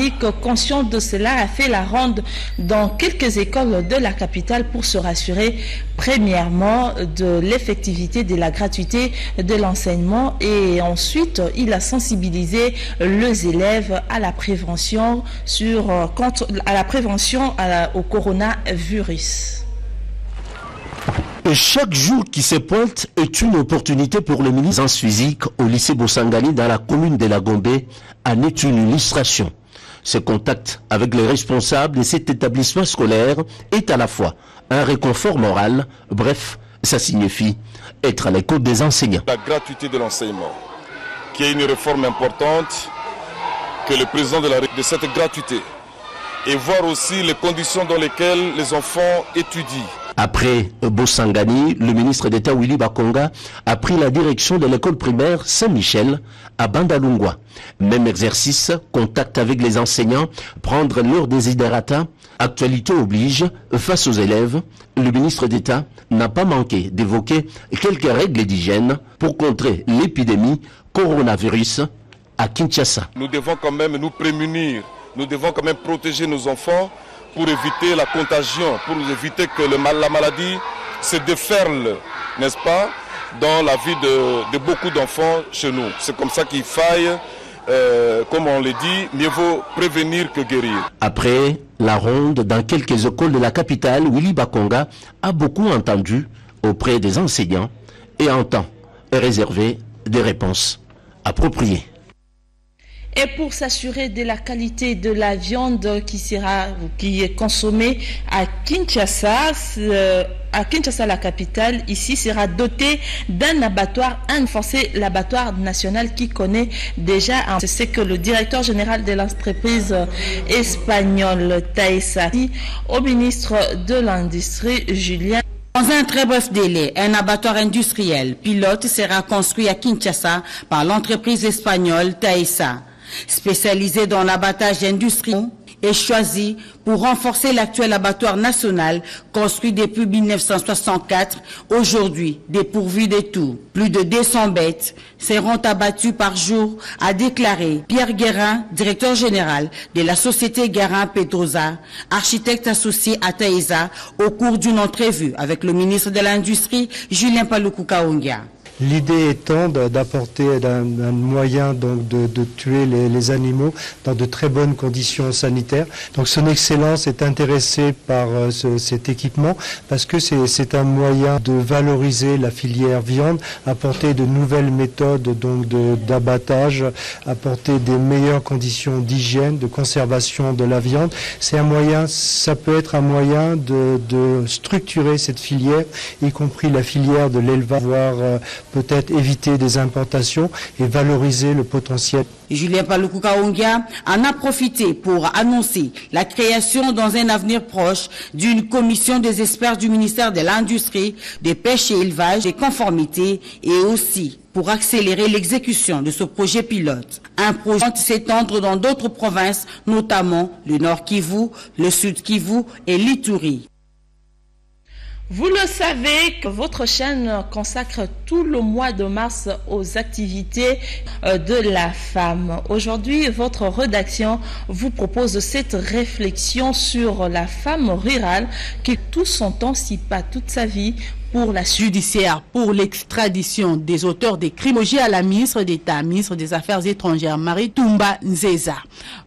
académique, conscient de cela, a fait la ronde dans quelques écoles de la capitale pour se rassurer premièrement de l'effectivité, de la gratuité de l'enseignement, et ensuite il a sensibilisé les élèves à la prévention au coronavirus. Et chaque jour qui se pointe est une opportunité pour le ministre en physique au lycée Bosangani dans la commune de la Gombe en est une illustration. Ce contact avec les responsables de cet établissement scolaire est à la fois un réconfort moral, bref, ça signifie être à l'écoute des enseignants. La gratuité de l'enseignement, qui est une réforme importante, que le président de cette gratuité, et voir aussi les conditions dans lesquelles les enfants étudient. Après Bosangani, le ministre d'État Willy Bakonga a pris la direction de l'école primaire Saint-Michel à Bandalungwa. Même exercice, contact avec les enseignants, prendre leur desiderata. Actualité oblige, face aux élèves, le ministre d'État n'a pas manqué d'évoquer quelques règles d'hygiène pour contrer l'épidémie coronavirus à Kinshasa. Nous devons quand même nous prémunir, nous devons quand même protéger nos enfants pour éviter la contagion, pour éviter que la maladie se déferle, n'est-ce pas, dans la vie de beaucoup d'enfants chez nous. C'est comme ça qu'il faille, comme on le dit, mieux vaut prévenir que guérir. Après la ronde dans quelques écoles de la capitale, Willy Bakonga a beaucoup entendu auprès des enseignants et entend réserver des réponses appropriées. Et pour s'assurer de la qualité de la viande qui est consommée à Kinshasa, la capitale, ici sera doté d'un abattoir renforcé, l'abattoir national qui connaît déjà. C'est ce que le directeur général de l'entreprise espagnole Taesa dit au ministre de l'Industrie, Julien. Dans un très bref délai, un abattoir industriel pilote sera construit à Kinshasa par l'entreprise espagnole Taesa. Spécialisé dans l'abattage industriel, est choisi pour renforcer l'actuel abattoir national construit depuis 1964, aujourd'hui dépourvu de tout. Plus de 200 bêtes seront abattues par jour, a déclaré Pierre Guérin, directeur général de la société Guérin Pedrosa, architecte associé à Taesa, au cours d'une entrevue avec le ministre de l'Industrie, Julien Paluku Kaongia. L'idée étant d'apporter un moyen donc de tuer les animaux dans de très bonnes conditions sanitaires. Donc son Excellence est intéressée par cet équipement parce que c'est un moyen de valoriser la filière viande, apporter de nouvelles méthodes donc d'abattage, apporter des meilleures conditions d'hygiène, de conservation de la viande. C'est un moyen, ça peut être un moyen de structurer cette filière, y compris la filière de l'élevage, voire peut-être éviter des importations et valoriser le potentiel. Julien Paluku Kaongia en a profité pour annoncer la création dans un avenir proche d'une commission des experts du ministère de l'Industrie, des Pêches et Élevage, des conformités et aussi pour accélérer l'exécution de ce projet pilote. Un projet qui s'étendre dans d'autres provinces, notamment le Nord Kivu, le Sud Kivu et l'Ituri. Vous le savez que votre chaîne consacre tout le mois de mars aux activités de la femme. Aujourd'hui, votre rédaction vous propose cette réflexion sur la femme rurale qui tout son temps, si pas toute sa vie, pour la judiciaire pour l'extradition des auteurs des crimes à la ministre d'État, ministre des Affaires étrangères, Marie Toumba Nzeza,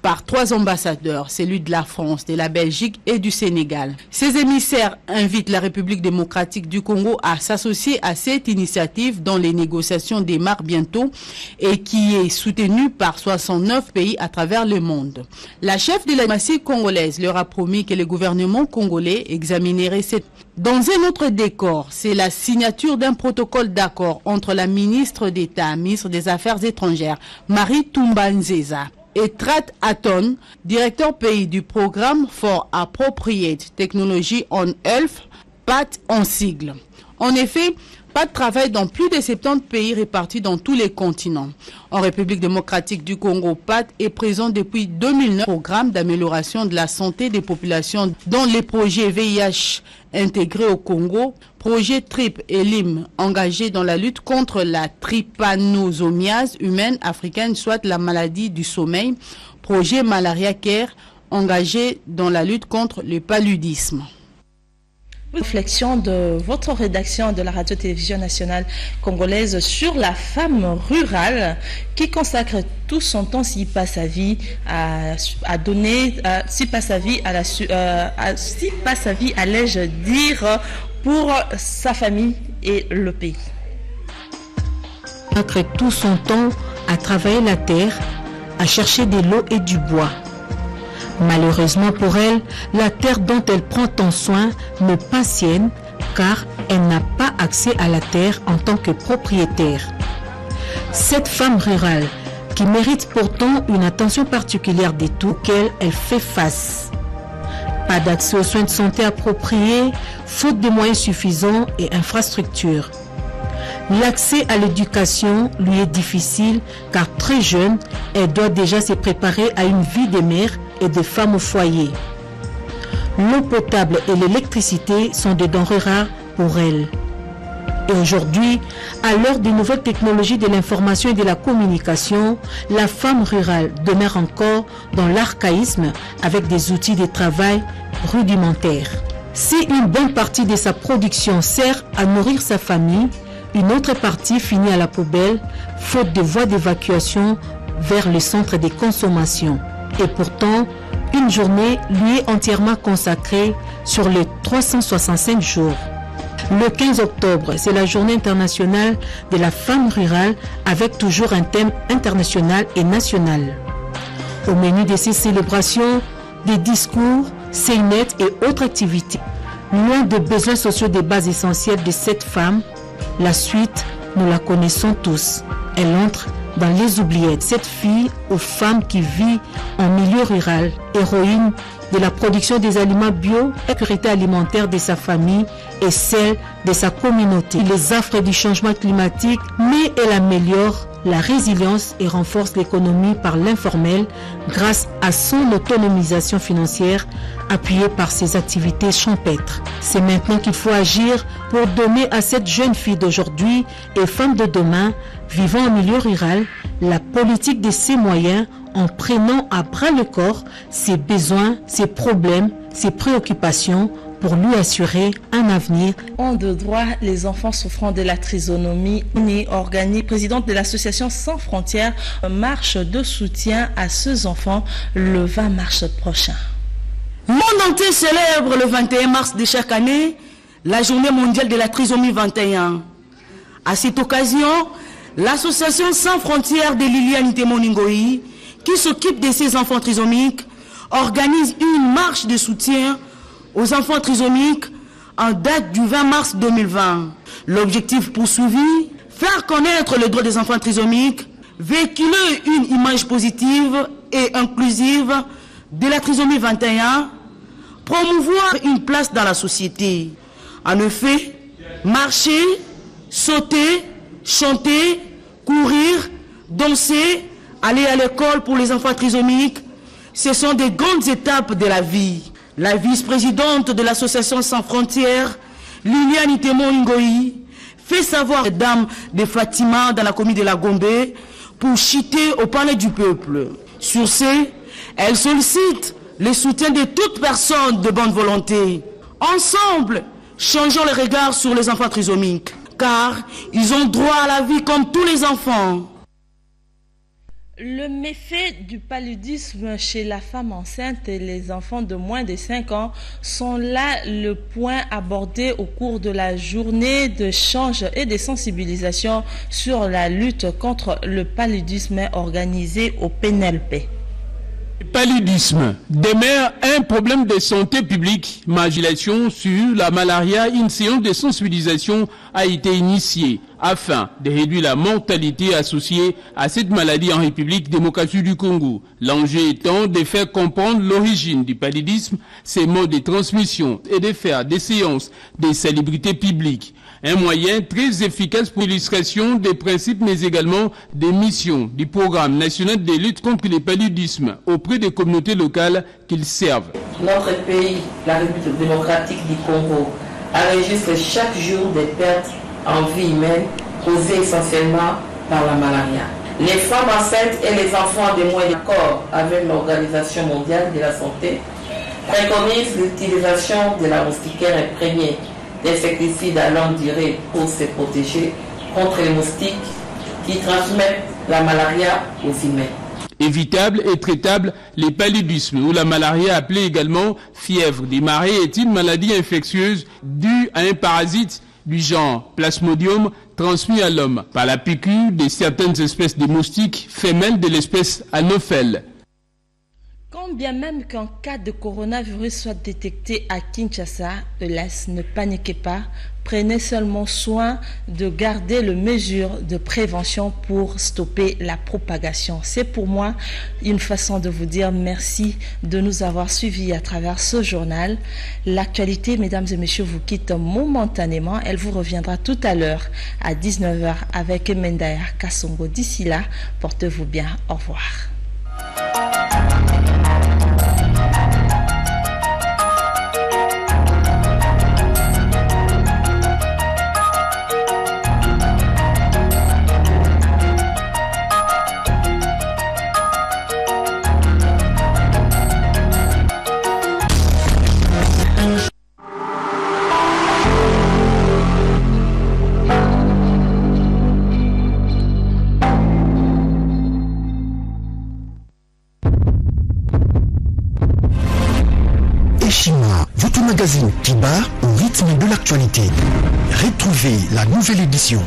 par 3 ambassadeurs, celui de la France, de la Belgique et du Sénégal. Ces émissaires invitent la République démocratique du Congo à s'associer à cette initiative dont les négociations démarrent bientôt et qui est soutenue par 69 pays à travers le monde. La chef de la diplomatie congolaise leur a promis que le gouvernement congolais examinerait cette... Dans un autre décor, c'est la signature d'un protocole d'accord entre la ministre d'État, ministre des Affaires étrangères, Marie Toumba Nzeza, et Trat Aton, directeur pays du programme for Appropriate Technology on Health, PAT en sigle. En effet, PAT travaille dans plus de 70 pays répartis dans tous les continents. En République démocratique du Congo, PAT est présent depuis 2009 au programme d'amélioration de la santé des populations dont les projets VIH intégrés au Congo, projet TRIP et LIM engagés dans la lutte contre la trypanosomiase humaine africaine, soit la maladie du sommeil, projet Malaria Care engagé dans la lutte contre le paludisme. Réflexion de votre rédaction de la radio-télévision nationale congolaise sur la femme rurale qui consacre tout son temps, s'il passe sa vie à donner, s'il passe sa vie à l'ai-je dire, pour sa famille et le pays. Consacre tout son temps à travailler la terre, à chercher de l'eau et du bois. Malheureusement pour elle, la terre dont elle prend tant soin n'est pas sienne car elle n'a pas accès à la terre en tant que propriétaire. Cette femme rurale, qui mérite pourtant une attention particulière de tout auquel elle fait face. Pas d'accès aux soins de santé appropriés, faute de moyens suffisants et infrastructures. L'accès à l'éducation lui est difficile car très jeune, elle doit déjà se préparer à une vie de mère et de femme au foyer. L'eau potable et l'électricité sont des denrées rares pour elle. Et aujourd'hui, à l'heure des nouvelles technologies de l'information et de la communication, la femme rurale demeure encore dans l'archaïsme avec des outils de travail rudimentaires. Si une bonne partie de sa production sert à nourrir sa famille, une autre partie finit à la poubelle, faute de voies d'évacuation vers le centre de consommation. Et pourtant, une journée lui est entièrement consacrée sur les 365 jours. Le 15 octobre, c'est la journée internationale de la femme rurale avec toujours un thème international et national. Au menu de ces célébrations, des discours, scénettes et autres activités. Loin des besoins sociaux des bases essentielles de cette femme, la suite, nous la connaissons tous. Elle entre dans les oubliettes. Cette fille aux femmes qui vit en milieu rural, héroïne de la production des aliments bio, la sécurité alimentaire de sa famille et celle de sa communauté. Les affres du changement climatique, mais elle améliore la résilience et renforce l'économie par l'informel grâce à son autonomisation financière appuyée par ses activités champêtres. C'est maintenant qu'il faut agir pour donner à cette jeune fille d'aujourd'hui et femme de demain vivant en milieu rural la politique de ses moyens en prenant à bras le corps ses besoins, ses problèmes, ses préoccupations pour lui assurer un avenir. En de droit, les enfants souffrant de la trisomie organise, présidente de l'association Sans Frontières, marche de soutien à ces enfants le 20 mars prochain. Le monde entier célèbre le 21 mars de chaque année la journée mondiale de la trisomie 21. À cette occasion, l'association Sans Frontières de Liliane Temoningoi, qui s'occupe de ces enfants trisomiques, organise une marche de soutien aux enfants trisomiques en date du 20 mars 2020. L'objectif poursuivi, faire connaître le droit des enfants trisomiques, véhiculer une image positive et inclusive de la trisomie 21, promouvoir une place dans la société. En effet, marcher, sauter, chanter, courir, danser, aller à l'école pour les enfants trisomiques, ce sont des grandes étapes de la vie. La vice-présidente de l'association Sans Frontières, Liliane Temoningoi, fait savoir aux dames de Fatima dans la commune de la Gombe pour chiter au palais du peuple. Sur ce, elle sollicite le soutien de toute personne de bonne volonté. Ensemble, changeons le regard sur les enfants trisomiques, car ils ont droit à la vie comme tous les enfants. Le méfait du paludisme chez la femme enceinte et les enfants de moins de 5 ans sont là le point abordé au cours de la journée d'échange et de sensibilisation sur la lutte contre le paludisme organisée au PNLP. Le paludisme demeure un problème de santé publique. Modulation sur la malaria, une séance de sensibilisation a été initiée afin de réduire la mortalité associée à cette maladie en République démocratique du Congo. L'enjeu étant de faire comprendre l'origine du paludisme, ses modes de transmission et de faire des séances de salubrité publique. Un moyen très efficace pour l'illustration des principes mais également des missions du programme national de lutte contre le paludisme auprès des communautés locales qu'ils servent. Notre pays, la République démocratique du Congo, enregistre chaque jour des pertes en vie humaine causées essentiellement par la malaria. Les femmes enceintes et les enfants de moins d'accord avec l'Organisation mondiale de la santé préconisent l'utilisation de la moustiquaire imprégnée d'insecticides à longue durée pour se protéger contre les moustiques qui transmettent la malaria aux humains. Évitable et traitable, les paludismes ou la malaria appelée également fièvre des marées est une maladie infectieuse due à un parasite du genre Plasmodium transmis à l'homme par la piqûre de certaines espèces de moustiques femelles de l'espèce Anophele. Quand bien même qu'un cas de coronavirus soit détecté à Kinshasa, hélas, ne paniquez pas, prenez seulement soin de garder les mesures de prévention pour stopper la propagation. C'est pour moi une façon de vous dire merci de nous avoir suivis à travers ce journal. L'actualité, mesdames et messieurs, vous quitte momentanément. Elle vous reviendra tout à l'heure à 19h avec Mendaya Kassongo. D'ici là, portez-vous bien. Au revoir. Eshima, votre magazine qui bat au rythme de l'actualité. Retrouvez la nouvelle édition.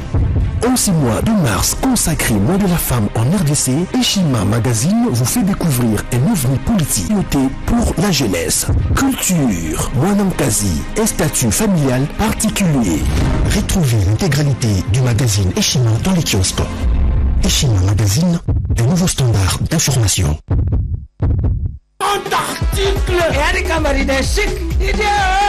En 6 mois de mars consacré au mois de la femme en RDC, Eshima Magazine vous fait découvrir un ovni politique noté pour la jeunesse. Culture, Mwanamkazi et statut familial particulier. Retrouvez l'intégralité du magazine Eshima dans les kiosques. Eshima Magazine, de nouveaux standards d'information. Article et camarade chic. Il y a